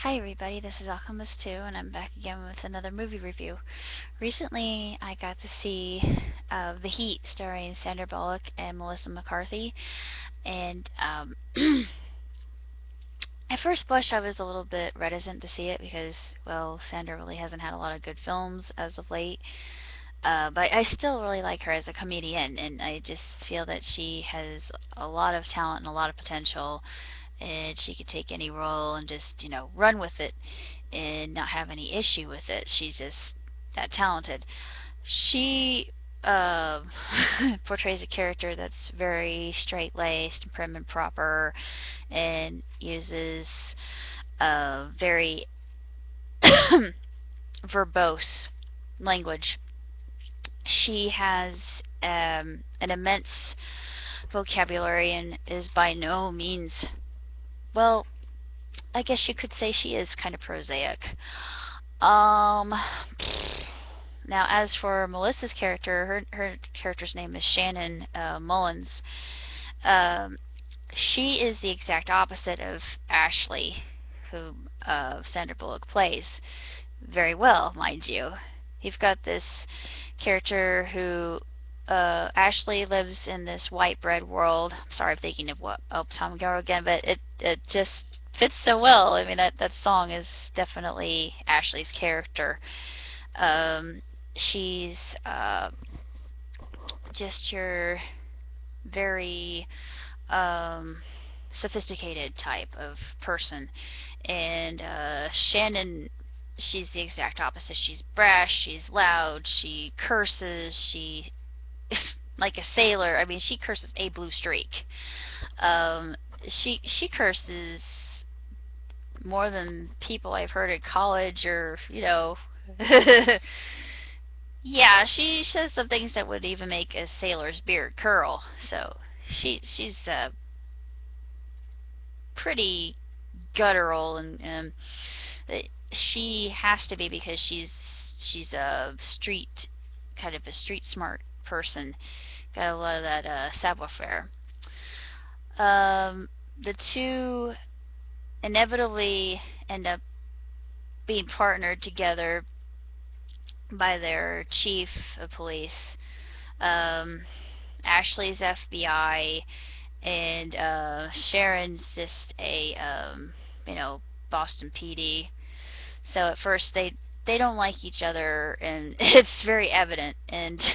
Hi everybody, this is Alchemist 2 and I'm back again with another movie review. Recently I got to see The Heat starring Sandra Bullock and Melissa McCarthy, and at first blush I was a little bit reticent to see it because, well, Sandra really hasn't had a lot of good films as of late. But I still really like her as a comedian, and I just feel that she has a lot of talent and a lot of potential, and she could take any role and just, run with it and not have any issue with it. She's just that talented. She uh, portrays a character that's very straight-laced and prim and proper, and uses a very verbose language. She has an immense vocabulary and is by no means, well, I guess you could say she is kind of prosaic. Um, Now, as for Melissa's character, her character's name is Shannon Mullins. Um, she is the exact opposite of Ashley, who Sandra Bullock plays very well, mind you. You've got this character who Ashley lives in this white bread world. Sorry, I'm thinking of what Tom Garrow again, but it just fits so well. I mean, that song is definitely Ashley's character. Um, she's just your very um, sophisticated type of person, and Shannon, she's the exact opposite. She's brash, she's loud, she curses, she like a sailor. I mean, she curses a blue streak. Um, she curses more than people I've heard at college, or yeah, she says some things that would even make a sailor's beard curl. So she's pretty guttural, and she has to be because she's a street kind of a street smart person. Got a lot of that savoir faire. The two inevitably end up being partnered together by their chief of police. Um, Ashley's FBI, and Sharon's just a Boston PD. So at first they don't like each other, and it's very evident. And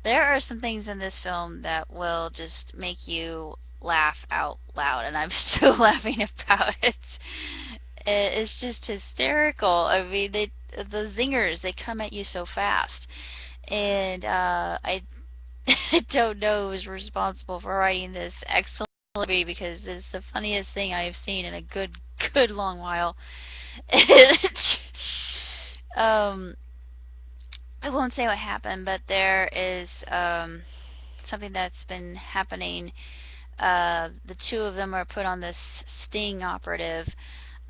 there are some things in this film that will just make you laugh out loud, and I'm still laughing about it. It's just hysterical. I mean, the zingers, they come at you so fast, and I don't know who's responsible for writing this excellent movie because it's the funniest thing I have seen in a good long while. um, I won't say what happened, but there is something that's been happening. The two of them are put on this sting operative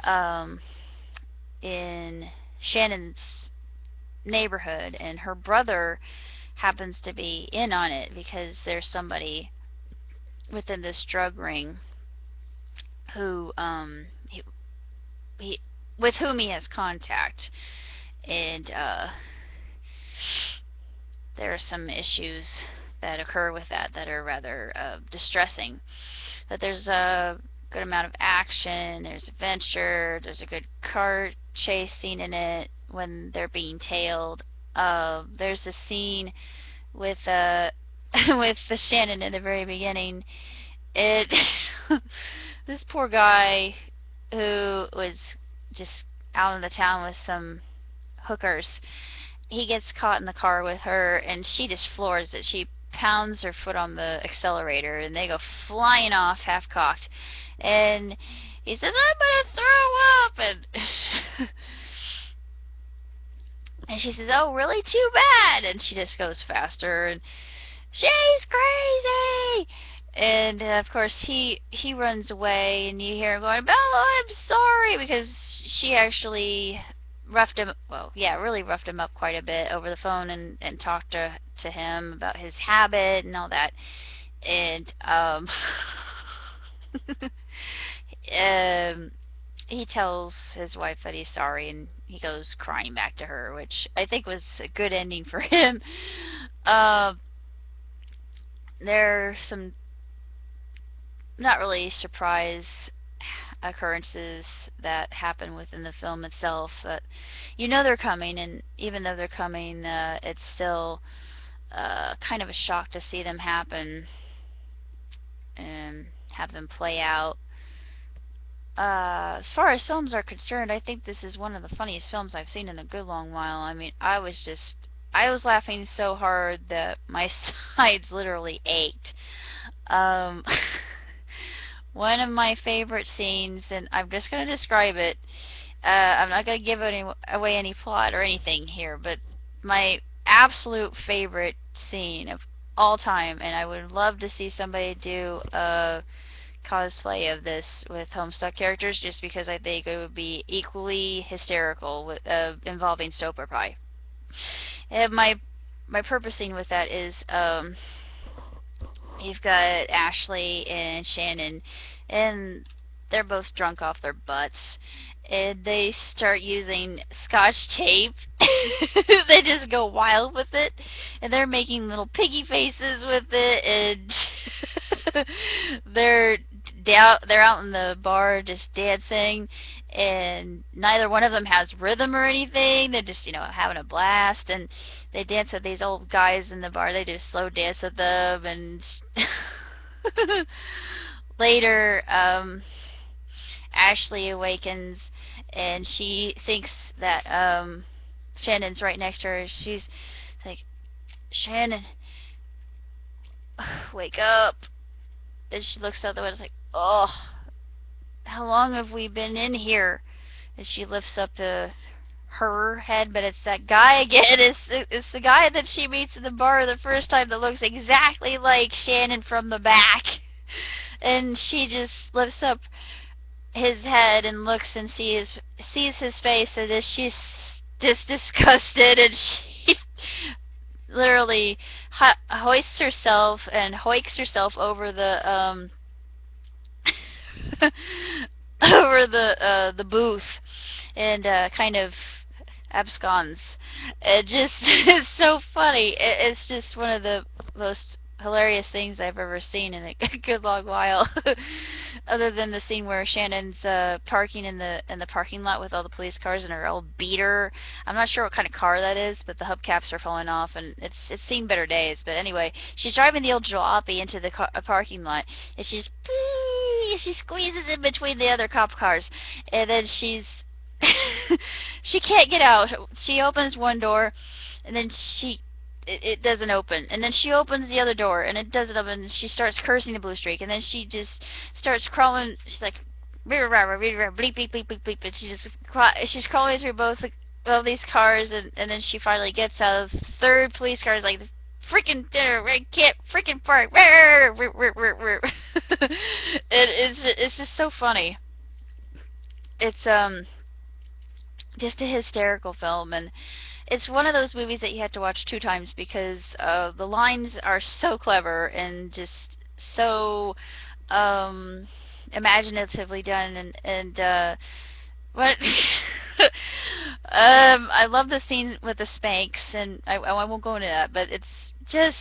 um, in Shannon's neighborhood, and her brother happens to be in on it because there's somebody within this drug ring who he with whom he has contact, and there are some issues that occur with that are rather distressing. But there's a good amount of action, there's adventure, there's a good car chase scene in it when they're being tailed. There's a scene with with the Shannon in the very beginning. It this poor guy who was just out in the town with some hookers, he gets caught in the car with her, and she just floors it. She pounds her foot on the accelerator, and they go flying off, half cocked. And he says, "I'm gonna throw up," and and she says, "Oh, really? Too bad." And she just goes faster, and she's crazy. And of course he runs away, and you hear him going, "Bella, I'm sorry," because she actually roughed him, well, yeah, really roughed him up quite a bit over the phone, and talked to him about his habit and all that. And um he tells his wife that he's sorry, and he goes crying back to her, which I think was a good ending for him. Uh, there are some not really surprise occurrences that happen within the film itself. But you know they're coming, and even though they're coming, it's still kind of a shock to see them happen and have them play out. As far as films are concerned, I think this is one of the funniest films I've seen in a good long while. I mean, I was laughing so hard that my sides literally ached. Um, one of my favorite scenes, and I'm just going to describe it. I'm not going to give away any plot or anything here, but my absolute favorite scene of all time, and I would love to see somebody do a cosplay of this with Homestuck characters, just because I think it would be equally hysterical with involving Stoper Pie. And my purposing with that is you've got Ashley and Shannon, and they're both drunk off their butts, and they start using Scotch tape. They just go wild with it, and they're making little piggy faces with it, and they're they're out in the bar just dancing, and neither one of them has rhythm or anything. They're just having a blast, and they dance with these old guys in the bar. They just slow dance with them, and later, Ashley awakens, and she thinks that Shannon's right next to her. She's like, Shannon, wake up. And she looks out the window, like, oh, how long have we been in here? And she lifts up her head, but it's that guy again. It's the guy that she meets in the bar the first time that looks exactly like Shannon from the back. And she just lifts up his head and looks and sees his face, and then she's just disgusted, and she literally hoists herself and hoiks herself over the over the booth, and kind of absconds. It just is so funny. It's just one of the most hilarious things I've ever seen in a good long while. Other than the scene where Shannon's parking in the parking lot with all the police cars and her old beater. I'm not sure what kind of car that is, but the hubcaps are falling off, and it's seen better days. But anyway, she's driving the old jalopy into the parking lot, and she squeezes in between the other cop cars, and then she can't get out. She opens one door, and then it doesn't open, and then she opens the other door, and it doesn't open, and she starts cursing the blue streak, and then she just starts crawling. She's like, bleep bleep bleep bleep bleep, and she's crawling through both of these cars, and then she finally gets out of the third police car. Is like, freaking I can't freaking park. It's just so funny. It's just a hysterical film, and it's one of those movies that you have to watch two times because the lines are so clever and just so imaginatively done, and what I love the scene with the Spanx, and I won't go into that, but it's just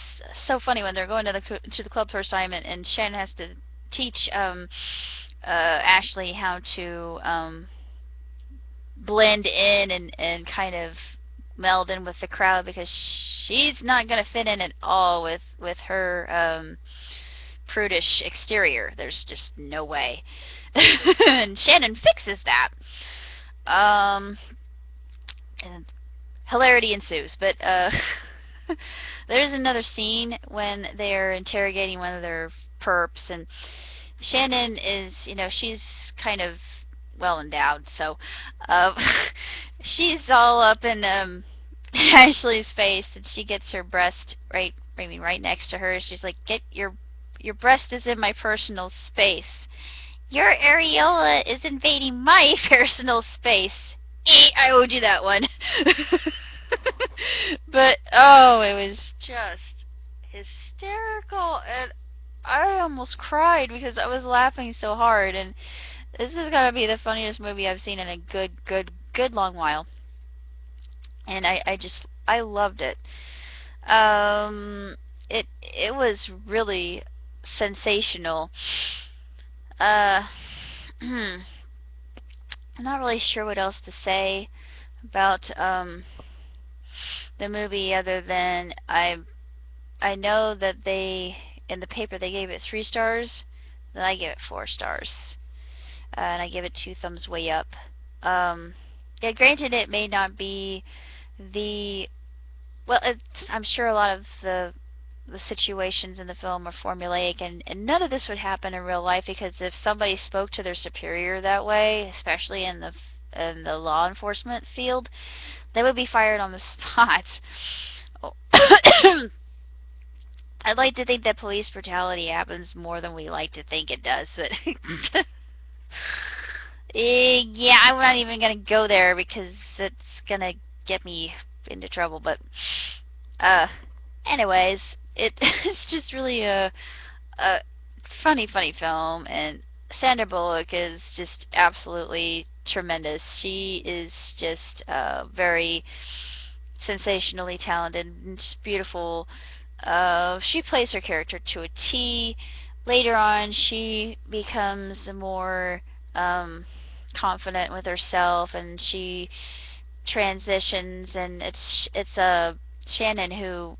so funny when they're going to the club first time, and Shannon has to teach Ashley how to blend in and kind of meld in with the crowd, because she's not going to fit in at all with her prudish exterior. There's just no way. And Shannon fixes that. And hilarity ensues. But there's another scene when they're interrogating one of their perps, and Shannon is, she's kind of well endowed, so she's all up in Ashley's face, and she gets her breast right next to her. She's like, "Get your breast is in my personal space. Your areola is invading my personal space." I owed you that one. But oh, it was just hysterical, and I almost cried because I was laughing so hard. And This is gonna be the funniest movie I've seen in a good long while, and I loved it. Um, it was really sensational. Uh, I'm not really sure what else to say about the movie other than I know that they in the paper they gave it 3 stars, then I gave it 4 stars, and I give it 2 thumbs way up. Um, yeah, granted, it may not be the well. I'm sure a lot of the situations in the film are formulaic, and none of this would happen in real life because if somebody spoke to their superior that way, especially in the law enforcement field, they would be fired on the spot. I'd like to think that police brutality happens more than we like to think it does, but yeah, I'm not even gonna go there because it's gonna get me into trouble. But uh, anyways, it's just really a funny film, and Sandra Bullock is just absolutely tremendous. She is just very sensationally talented and just beautiful. She plays her character to a T. Later on, she becomes more um, confident with herself, and she transitions, and it's Shannon who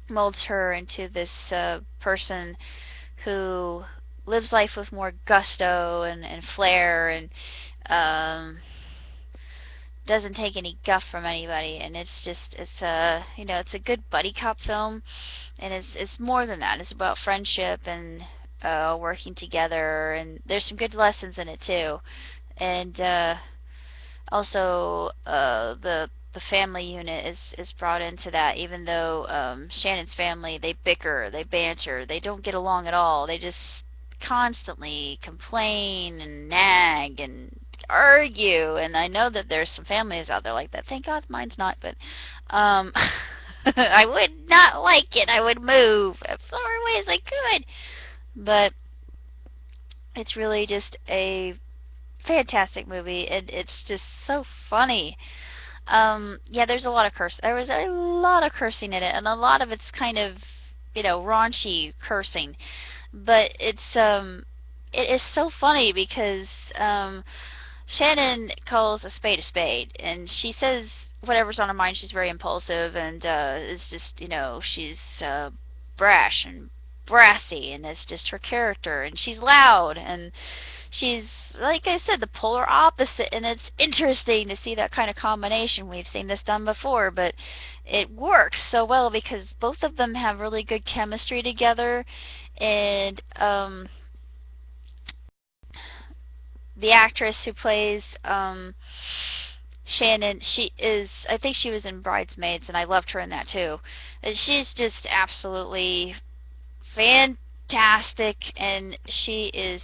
molds her into this person who lives life with more gusto and flair, and um, doesn't take any guff from anybody. And it's a it's a good buddy cop film, and it's more than that. It's about friendship and working together, and there's some good lessons in it too. And also the family unit is brought into that, even though Shannon's family, they bicker, they banter, they don't get along at all. They just constantly complain and nag and argue, and I know that there's some families out there like that. Thank God mine's not, but um I would not like it. I would move as far away as I could. But it's really just a fantastic movie, and it's just so funny. Yeah, there's a lot of curse. There was a lot of cursing in it, and a lot of it's kind of, raunchy cursing. But it is so funny because Shannon calls a spade, and she says whatever's on her mind. She's very impulsive, and is just, she's brash and brassy, and it's just her character. And she's loud, and she's, like I said, the polar opposite, and it's interesting to see that kind of combination. We've seen this done before, but it works so well because both of them have really good chemistry together, and the actress who plays Shannon, I think she was in Bridesmaids, and I loved her in that too. And she's just absolutely fantastic, and she is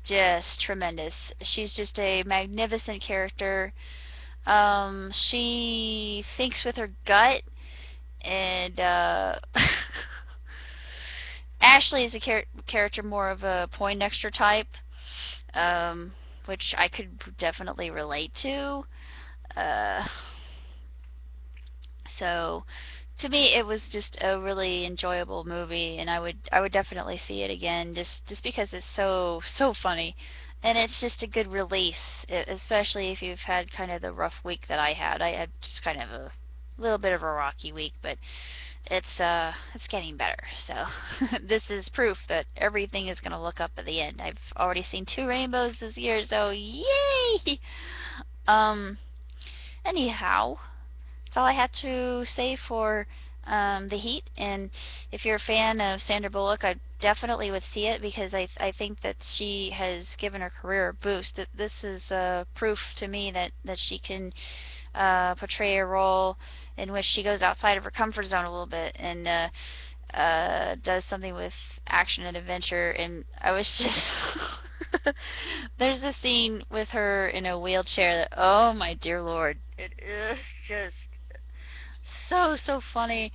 just tremendous. She's just a magnificent character. She thinks with her gut, and Ashley is a character more of a Poindexter type, um, which I could definitely relate to. Uh, so to me, it was just a really enjoyable movie, and I would definitely see it again, just because it's so funny, and it's just a good release, especially if you've had kind of the rough week that I had. I had just kind of a little bit of a rocky week, but it's getting better. So this is proof that everything is gonna look up at the end. I've already seen 2 rainbows this year, so yay! Um, anyhow, that's all I had to say for The Heat. And if you're a fan of Sandra Bullock, I definitely would see it because I think that she has given her career a boost. That this is proof to me that she can portray a role in which she goes outside of her comfort zone a little bit and does something with action and adventure. And I was just there's this scene with her in a wheelchair that, oh my dear lord, it is just so funny.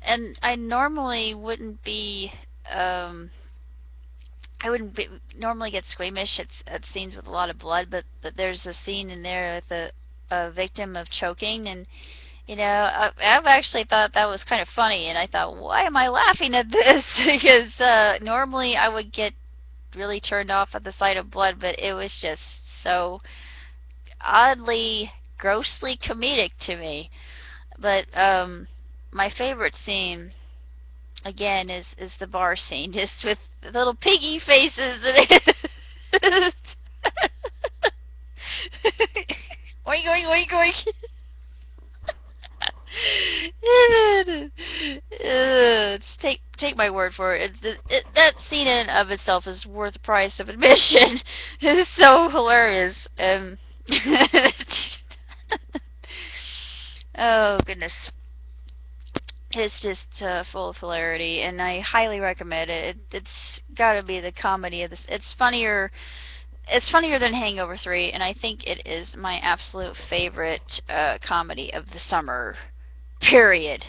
And I normally wouldn't be um I wouldn't normally get squeamish at scenes with a lot of blood, but there's a scene in there with a victim of choking, and I've actually thought that was kind of funny, and I thought, why am I laughing at this? Because normally I would get really turned off at the sight of blood, but it was just so oddly, grossly comedic to me. But my favorite scene again is the bar scene, just with the little piggy faces. Oink oink oink oink. Just take my word for it. That scene in and of itself is worth the price of admission. It is so hilarious. Oh goodness, it's just full of hilarity, and I highly recommend it. It's got to be the comedy of this. It's funnier. It's funnier than Hangover 3, and I think it is my absolute favorite comedy of the summer. Period.